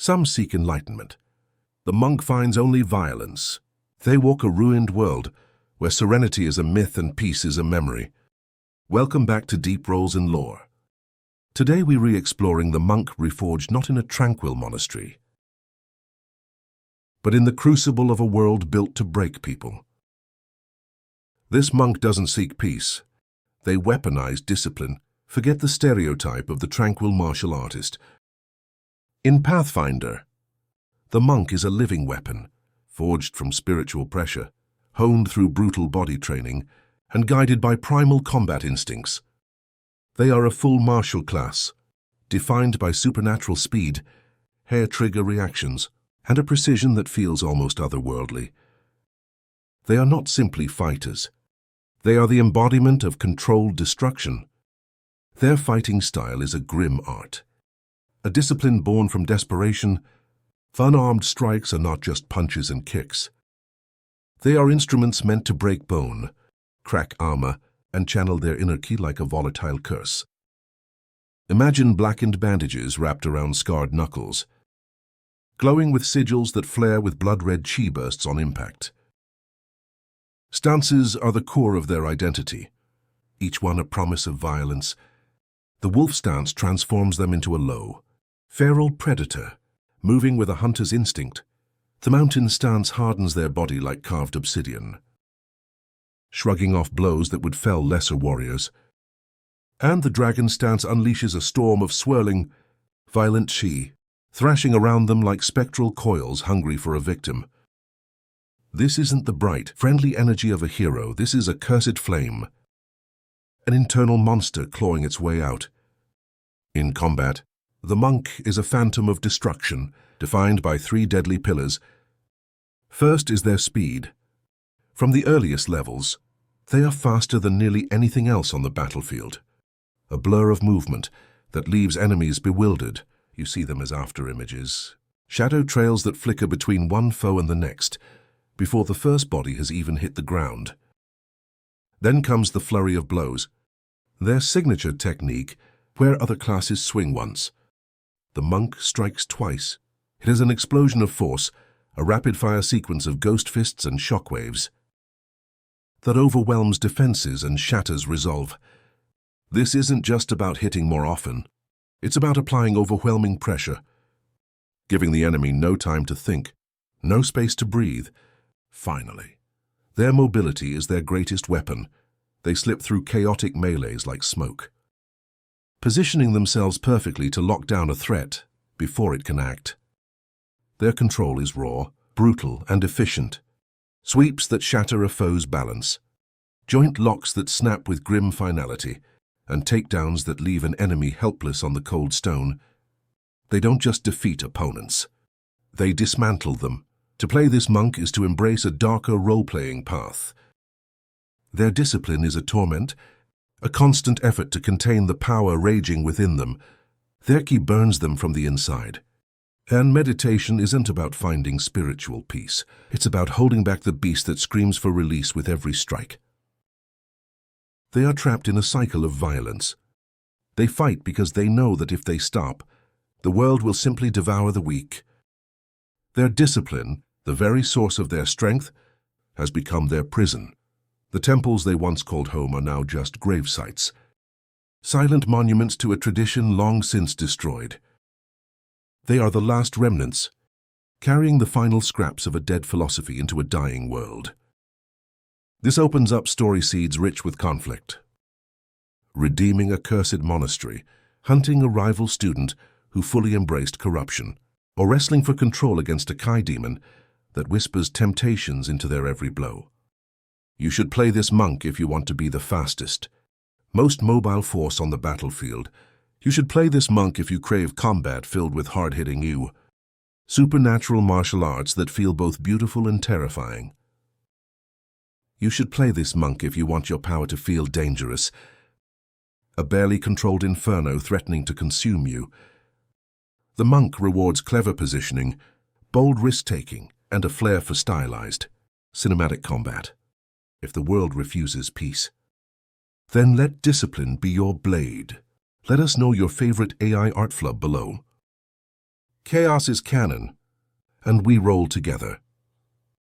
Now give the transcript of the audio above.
Some seek enlightenment. The monk finds only violence. They walk a ruined world where serenity is a myth and peace is a memory. Welcome back to Deep Roles in Lore. Today we're re-exploring the monk reforged not in a tranquil monastery, but in the crucible of a world built to break people. This monk doesn't seek peace. They weaponize discipline, forget the stereotype of the tranquil martial artist. In Pathfinder, the monk is a living weapon, forged from spiritual pressure, honed through brutal body training, and guided by primal combat instincts. They are a full martial class, defined by supernatural speed, hair-trigger reactions, and a precision that feels almost otherworldly. They are not simply fighters. They are the embodiment of controlled destruction. Their fighting style is a grim art, a discipline born from desperation. Unarmed strikes are not just punches and kicks. They are instruments meant to break bone, crack armor, and channel their inner ki like a volatile curse. Imagine blackened bandages wrapped around scarred knuckles, glowing with sigils that flare with blood-red chi bursts on impact. Stances are the core of their identity, each one a promise of violence. The wolf stance transforms them into a low, feral predator, moving with a hunter's instinct. The mountain stance hardens their body like carved obsidian, shrugging off blows that would fell lesser warriors. And the dragon stance unleashes a storm of swirling, violent chi, thrashing around them like spectral coils hungry for a victim. This isn't the bright, friendly energy of a hero. This is a cursed flame, an internal monster clawing its way out. In combat, the monk is a phantom of destruction, defined by three deadly pillars. First is their speed. From the earliest levels, they are faster than nearly anything else on the battlefield. A blur of movement that leaves enemies bewildered. You see them as after-images, shadow trails that flicker between one foe and the next, before the first body has even hit the ground. Then comes the flurry of blows, their signature technique where other classes swing once. The monk strikes twice. It is an explosion of force, a rapid-fire sequence of ghost fists and shockwaves that overwhelms defenses and shatters resolve. This isn't just about hitting more often. It's about applying overwhelming pressure, giving the enemy no time to think, no space to breathe. Finally, their mobility is their greatest weapon. They slip through chaotic melees like smoke, positioning themselves perfectly to lock down a threat before it can act. Their control is raw, brutal, and efficient. Sweeps that shatter a foe's balance, joint locks that snap with grim finality, and takedowns that leave an enemy helpless on the cold stone. They don't just defeat opponents. They dismantle them. To play this monk is to embrace a darker role-playing path. Their discipline is a torment, a constant effort to contain the power raging within them. Their ki burns them from the inside. And meditation isn't about finding spiritual peace. It's about holding back the beast that screams for release with every strike. They are trapped in a cycle of violence. They fight because they know that if they stop, the world will simply devour the weak. Their discipline, the very source of their strength, has become their prison. The temples they once called home are now just grave sites, silent monuments to a tradition long since destroyed. They are the last remnants, carrying the final scraps of a dead philosophy into a dying world. This opens up story seeds rich with conflict. Redeeming a cursed monastery, hunting a rival student who fully embraced corruption, or wrestling for control against a Kai demon that whispers temptations into their every blow. You should play this monk if you want to be the fastest, most mobile force on the battlefield. You should play this monk if you crave combat filled with hard-hitting supernatural martial arts that feel both beautiful and terrifying. You should play this monk if you want your power to feel dangerous, a barely controlled inferno threatening to consume you. The monk rewards clever positioning, bold risk-taking, and a flair for stylized, cinematic combat. If the world refuses peace, then let discipline be your blade. Let us know your favorite AI art flub below. Chaos is canon, and we roll together.